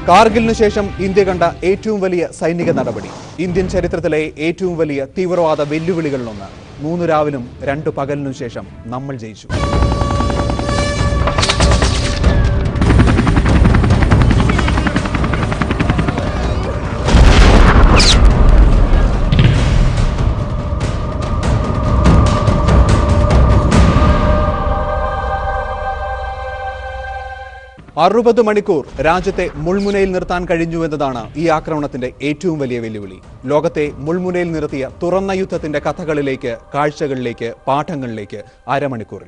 കാർഗിലിനു ശേഷം ഇന്ത്യ കണ്ട ഏറ്റവും വലിയ സൈനിക നടപടി. ഇന്ത്യൻ ചരിത്രത്തിലെ ഏറ്റവും വലിയ തീവ്രവാദ വെല്ലുവിളികളിലൊന്ന്. 3 രാവിലും 2 പകലിനും ശേഷം നമ്മൾ ജയിച്ചു. $60 മണിക്കൂർ രാജ്യത്തെ മുൾമുനയിൽ നിർത്താൻ കഴിഞ്ഞുവെന്നതാണ് ഈ ആക്രമണത്തിന്റെ ഏറ്റവും വലിയ വെല്ലുവിളി. ലോകത്തെ മുൾമുനയിൽ നിർത്തിയ തുറന്ന യുദ്ധത്തിന്റെ കഥകളിലേക്ക്, കാഴ്ചകളിലേക്ക്, പാഠങ്ങളിലേക്ക് അരമണിക്കൂറിൽ.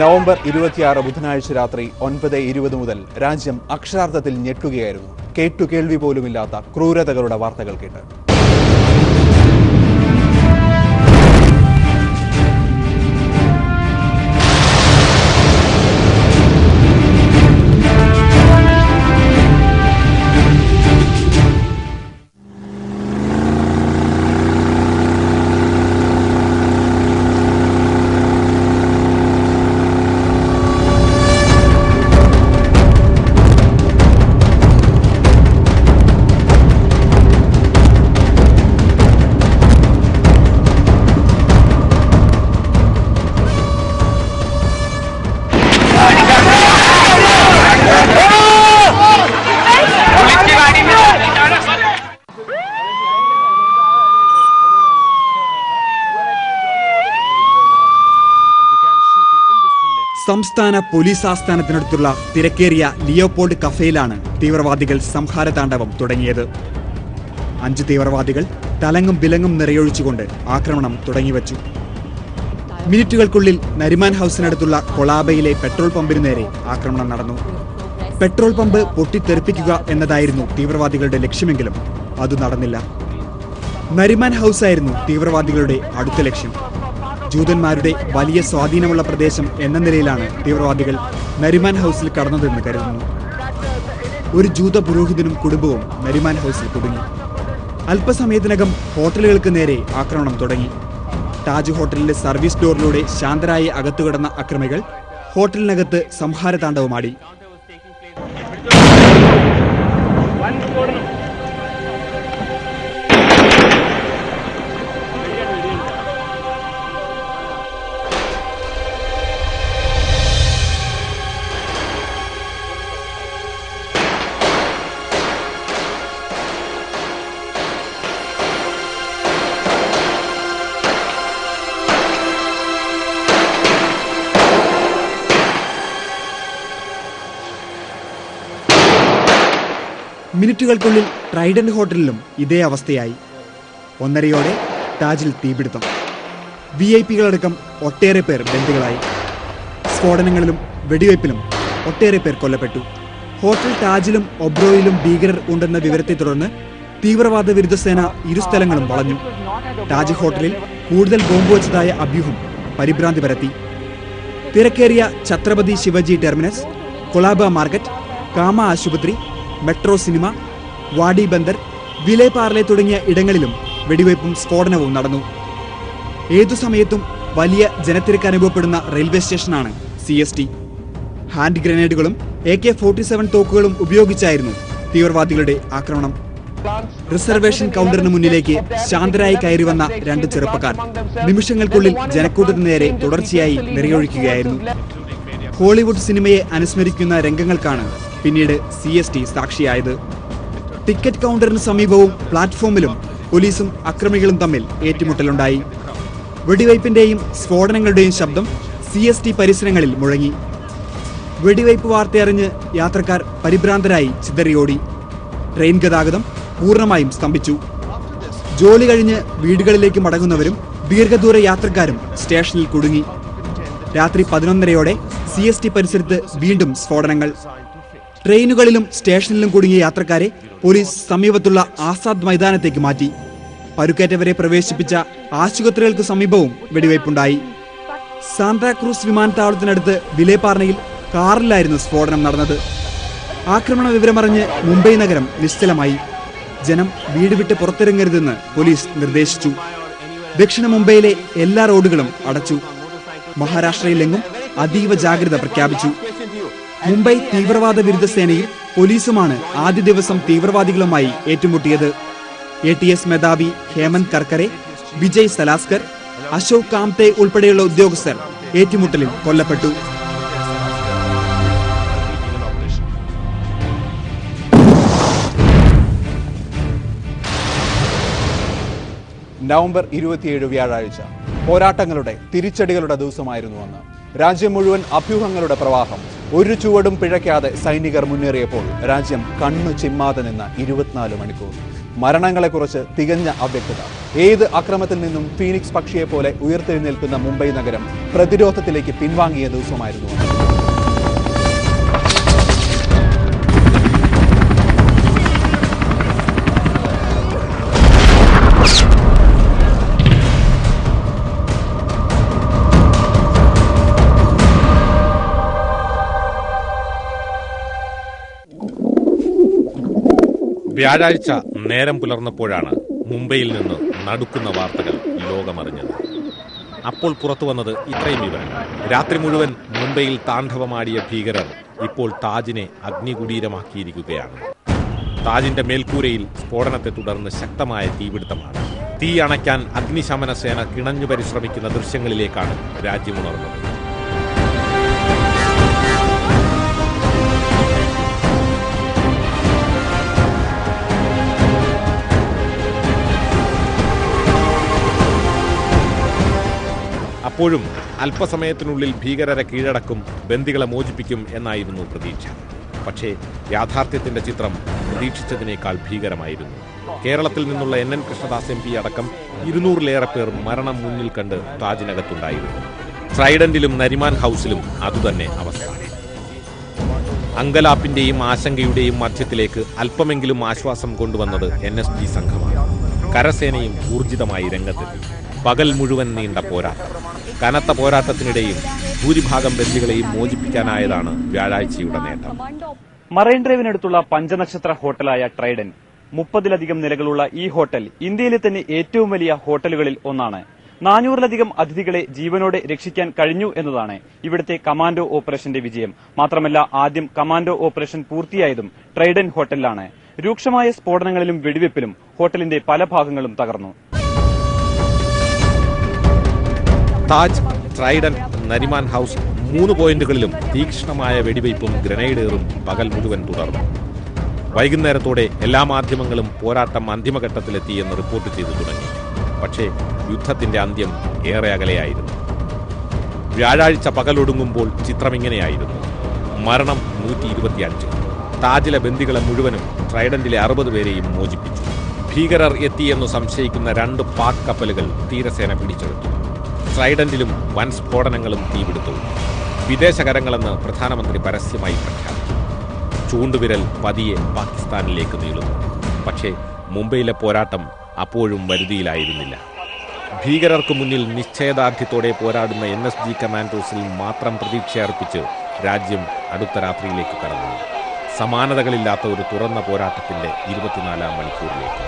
നവംബർ 26 ബുധനാഴ്ച രാത്രി 9:20 മുതൽ രാജ്യം അക്ഷരാർത്ഥത്തിൽ ഞെട്ടുകയായിരുന്നു. കേട്ടുകേൾവി പോലുമില്ലാത്ത ക്രൂരതകളുടെ വാർത്തകൾ കേട്ട്. സംസ്ഥാന പോലീസ് ആസ്ഥാനത്തിനടുത്തുള്ള തിരക്കേറിയ ലിയോപോൾഡ് കഫേയിലാണ് തീവ്രവാദികൾ സംഹാര താണ്ഡവം തുടങ്ങിയത്. 5 തീവ്രവാദികൾ തലങ്ങും വിലങ്ങും നിറയൊഴിച്ചുകൊണ്ട് ആക്രമണം തുടങ്ങിവച്ചു. മിനിറ്റുകൾക്കുള്ളിൽ നരിമാൻ ഹൌസിനടുത്തുള്ള കൊളാബയിലെ പെട്രോൾ പമ്പിനു നേരെ ആക്രമണം നടന്നു. പെട്രോൾ പമ്പ് പൊട്ടിത്തെറിപ്പിക്കുക എന്നതായിരുന്നു തീവ്രവാദികളുടെ ലക്ഷ്യമെങ്കിലും അത് നടന്നില്ല. നരിമാൻ ഹൌസായിരുന്നു തീവ്രവാദികളുടെ അടുത്ത ലക്ഷ്യം. ജൂതന്മാരുടെ വലിയ സ്വാധീനമുള്ള പ്രദേശം എന്ന നിലയിലാണ് തീവ്രവാദികൾ നരിമാൻ ഹൌസിൽ കടന്നതെന്ന് കരുതുന്നു. ഒരു ജൂത പുരോഹിതനും കുടുംബവും നരിമാൻ ഹൌസിൽ കുടുങ്ങി. അല്പസമയത്തിനകം ഹോട്ടലുകൾക്ക് നേരെ ആക്രമണം തുടങ്ങി. താജ് ഹോട്ടലിന്റെ സർവീസ് ഡോറിലൂടെ ശാന്തരായി അകത്തുകടന്ന അക്രമികൾ ഹോട്ടലിനകത്ത് സംഹാര താണ്ഡവമാടി. മിനിറ്റുകൾക്കുള്ളിൽ ട്രൈഡന്റ് ഹോട്ടലിലും ഇതേ അവസ്ഥയായി. 1:30 താജിൽ തീപിടുത്തം. VIP-കളടക്കം ഒട്ടേറെ പേർ ബന്ദികളായി. സ്ഫോടനങ്ങളിലും വെടിവയ്പിലും ഒട്ടേറെ പേർ കൊല്ലപ്പെട്ടു. ഹോട്ടൽ താജിലും ഒബ്രോയിലും ഭീകരർ ഉണ്ടെന്ന വിവരത്തെ തുടർന്ന് തീവ്രവാദ വിരുദ്ധ സേന ഇരുസ്ഥലങ്ങളും വളഞ്ഞു. താജ് ഹോട്ടലിൽ കൂടുതൽ ബോംബ് വച്ചതായ അഭ്യൂഹം പരിഭ്രാന്തി പരത്തി. തിരക്കേറിയ ഛത്രപതി ശിവജി ടെർമിനസ്, കൊളാബ മാർക്കറ്റ്, കാമ ആശുപത്രി, മെട്രോ സിനിമ, വാഡി ബന്ദർ, വിലേ പാർലെ തുടങ്ങിയ ഇടങ്ങളിലും വെടിവയ്പും സ്ഫോടനവും നടന്നു. ഏതു സമയത്തും വലിയ ജനത്തിരക്ക് അനുഭവപ്പെടുന്ന റെയിൽവേ സ്റ്റേഷനാണ് CST. ഹാൻഡ് ഗ്രനേഡുകളും AK-47 തോക്കുകളും ഉപയോഗിച്ചായിരുന്നു തീവ്രവാദികളുടെ ആക്രമണം. റിസർവേഷൻ കൗണ്ടറിന് മുന്നിലേക്ക് ശാന്തരായി കയറി വന്ന 2 ചെറുപ്പക്കാർ നിമിഷങ്ങൾക്കുള്ളിൽ ജനക്കൂട്ടത്തിന് നേരെ തുടർച്ചയായി നിറയൊഴിക്കുകയായിരുന്നു. ഹോളിവുഡ് സിനിമയെ അനുസ്മരിക്കുന്ന രംഗങ്ങൾക്കാണ് പിന്നീട് CST സാക്ഷിയായത്. ടിക്കറ്റ് കൗണ്ടറിന് സമീപവും പ്ലാറ്റ്ഫോമിലും പോലീസും അക്രമികളും തമ്മിൽ ഏറ്റുമുട്ടലുണ്ടായി. വെടിവയ്പിന്റെയും സ്ഫോടനങ്ങളുടെയും ശബ്ദം CST പരിസരങ്ങളിൽ മുഴങ്ങി. വെടിവയ്പ് വാർത്തയറിഞ്ഞ് യാത്രക്കാർ പരിഭ്രാന്തരായി ചിതറിയോടി. ട്രെയിൻ ഗതാഗതം പൂർണ്ണമായും സ്തംഭിച്ചു. ജോലി കഴിഞ്ഞ് വീടുകളിലേക്ക് മടങ്ങുന്നവരും ദീർഘദൂര യാത്രക്കാരും സ്റ്റേഷനിൽ കുടുങ്ങി. രാത്രി 11:30 CST പരിസരത്ത് വീണ്ടും സ്ഫോടനങ്ങൾ. ട്രെയിനുകളിലും സ്റ്റേഷനിലും കുടുങ്ങിയ യാത്രക്കാരെ പോലീസ് സമീപത്തുള്ള ആസാദ് മൈതാനത്തേക്ക് മാറ്റി. പരുക്കേറ്റവരെ പ്രവേശിപ്പിച്ച ആശുപത്രികൾക്ക് സമീപവും വെടിവയ്പുണ്ടായി. സാന്താക്രൂസ് വിമാനത്താവളത്തിനടുത്ത് വിലേപാർണയിൽ കാറിലായിരുന്നു സ്ഫോടനം നടന്നത്. ആക്രമണ വിവരമറിഞ്ഞ് മുംബൈ നഗരം നിശ്ചലമായി. ജനം വീട് വിട്ട് പുറത്തിറങ്ങരുതെന്ന് പോലീസ് നിർദ്ദേശിച്ചു. ദക്ഷിണ മുംബൈയിലെ എല്ലാ റോഡുകളും അടച്ചു. മഹാരാഷ്ട്രയിലെങ്ങും അതീവ ജാഗ്രത പ്രഖ്യാപിച്ചു. മുംബൈ തീവ്രവാദ വിരുദ്ധ സേനയും പോലീസുമാണ് ആദ്യ ദിവസം തീവ്രവാദികളുമായി ഏറ്റുമുട്ടിയത്. ATS മേധാവി ഹേമന്ത് കർക്കരെ, വിജയ് സലാസ്കർ, അശോക് കാംതെ ഉൾപ്പെടെയുള്ള ഉദ്യോഗസ്ഥർ ഏറ്റുമുട്ടലിൽ കൊല്ലപ്പെട്ടു. നവംബർ 27 വ്യാഴാഴ്ച പോരാട്ടങ്ങളുടെ തിരിച്ചടികളുടെ ദിവസമായിരുന്നു അന്ന്. രാജ്യം മുഴുവൻ അഭ്യൂഹങ്ങളുടെ പ്രവാഹം. ഒരു ചുവടും പിഴയ്ക്കാതെ സൈനികർ മുന്നേറിയപ്പോൾ രാജ്യം കണ്ണു ചിമ്മാതെ നിന്ന 24 മണിക്കൂർ. മരണങ്ങളെക്കുറിച്ച് തികഞ്ഞ അവ്യക്തത. ഏത് അക്രമത്തിൽ നിന്നും ഫീനിക്സ് പക്ഷിയെ പോലെ ഉയർത്തെഴുന്നേൽക്കുന്ന മുംബൈ നഗരം പ്രതിരോധത്തിലേക്ക് പിൻവാങ്ങിയ ദിവസമായിരുന്നു അന്ന്. വ്യാഴാഴ്ച നേരം പുലർന്നപ്പോഴാണ് മുംബൈയിൽ നിന്ന് നടുക്കുന്ന വാർത്തകൾ ലോകമറിഞ്ഞത്. അപ്പോൾ പുറത്തു വന്നത് ഇത്രയും വിവരങ്ങൾ. രാത്രി മുഴുവൻ മുംബൈയിൽ താണ്ഡവമാടിയ ഭീകരർ ഇപ്പോൾ താജിനെ അഗ്നികുടീരമാക്കിയിരിക്കുകയാണ്. താജിന്റെ മേൽക്കൂരയിൽ സ്ഫോടനത്തെ തുടർന്ന് ശക്തമായ തീപിടുത്തമാണ്. തീ അണയ്ക്കാൻ അഗ്നിശമന സേന കിണഞ്ഞു പരിശ്രമിക്കുന്ന ദൃശ്യങ്ങളിലേക്കാണ് രാജ്യമുണർന്നത്. അപ്പോഴും അല്പസമയത്തിനുള്ളിൽ ഭീകരരെ കീഴടക്കും, ബന്ദികളെ മോചിപ്പിക്കും എന്നായിരുന്നു പ്രതീക്ഷ. പക്ഷേ യാഥാർത്ഥ്യത്തിന്റെ ചിത്രം പ്രതീക്ഷിച്ചതിനേക്കാൾ ഭീകരമായിരുന്നു. കേരളത്തിൽ നിന്നുള്ള NN കൃഷ്ണദാസ് MP അടക്കം 200-ലേറെ പേർ മരണം മുന്നിൽ കണ്ട് താജിനകത്തുണ്ടായിരുന്നു. ട്രൈഡന്റിലും നരിമാൻ ഹൌസിലും അതുതന്നെ അവസ്ഥ. അങ്കലാപ്പിന്റെയും ആശങ്കയുടെയും മധ്യത്തിലേക്ക് അല്പമെങ്കിലും ആശ്വാസം കൊണ്ടുവന്നത് NSG സംഘമാണ്. കരസേനയും ഊർജിതമായി രംഗത്തെത്തി. പകൽ മുഴുവൻ നീണ്ട പോരാട്ടം. കനത്ത പോരാട്ടത്തിനിടെയും ഭൂരിഭാഗം ബന്ദികളെയും മോചിപ്പിക്കാനായതാണ് വ്യാഴാഴ്ചയുടെ നേട്ടം. മറൈൻ ഡ്രൈവിനടുത്തുള്ള പഞ്ചനക്ഷത്ര ഹോട്ടലായ ട്രൈഡൻ, 30-ലധികം നിലകളുള്ള ഈ ഹോട്ടൽ ഇന്ത്യയിലെ തന്നെ ഏറ്റവും വലിയ ഹോട്ടലുകളിൽ ഒന്നാണ്. 400-ലധികം അതിഥികളെ ജീവനോടെ രക്ഷിക്കാൻ കഴിഞ്ഞു എന്നതാണ് ഇവിടുത്തെ കമാൻഡോ ഓപ്പറേഷന്റെ വിജയം. മാത്രമല്ല, ആദ്യം കമാൻഡോ ഓപ്പറേഷൻ പൂർത്തിയായതും ട്രൈഡൻ ഹോട്ടലിലാണ്. രൂക്ഷമായ സ്ഫോടനങ്ങളിലും വെടിവെപ്പിലും ഹോട്ടലിന്റെ പല ഭാഗങ്ങളും തകർന്നു. താജ്, ട്രൈഡൻ, നരിമാൻ ഹൌസ് 3 പോയിന്റുകളിലും തീക്ഷ്ണമായ വെടിവയ്പും ഗ്രനേഡേറും പകൽ മുഴുവൻ തുടർന്നു. വൈകുന്നേരത്തോടെ എല്ലാ മാധ്യമങ്ങളും പോരാട്ടം അന്തിമഘട്ടത്തിലെത്തിയെന്ന് റിപ്പോർട്ട് ചെയ്തു തുടങ്ങി. പക്ഷേ യുദ്ധത്തിന്റെ അന്ത്യം ഏറെ അകലെയായിരുന്നു. വ്യാഴാഴ്ച പകലൊടുങ്ങുമ്പോൾ ചിത്രമിങ്ങനെയായിരുന്നു. മരണം 125. താജിലെ ബന്ദികളെ മുഴുവനും ട്രൈഡന്റിലെ 60 പേരെയും മോചിപ്പിച്ചു. ഭീകരർ എത്തിയെന്നു സംശയിക്കുന്ന 2 പാക് കപ്പലുകൾ തീരസേന പിടിച്ചെടുത്തു. ട്രൈഡന്റിലും വൻ സ്ഫോടനങ്ങളും തീപിടുത്തവും. വിദേശകരങ്ങളെന്ന് പ്രധാനമന്ത്രി പരസ്യമായി പ്രഖ്യാപിച്ചു. ചൂണ്ടുവിരൽ പതിയെ പാകിസ്ഥാനിലേക്ക് നീളുന്നു. പക്ഷേ മുംബൈയിലെ പോരാട്ടം അപ്പോഴും വരുതിയിലായിരുന്നില്ല. ഭീകരർക്ക് മുന്നിൽ നിശ്ചയദാർഢ്യത്തോടെ പോരാടുന്ന NSG കമാൻഡോസിൽ മാത്രം പ്രതീക്ഷയർപ്പിച്ച് രാജ്യം അടുത്ത രാത്രിയിലേക്ക് കടന്നു. സമാനതകളില്ലാത്ത ഒരു തുറന്ന പോരാട്ടത്തിന്റെ 24-ാം മണിക്കൂറിലേക്ക്.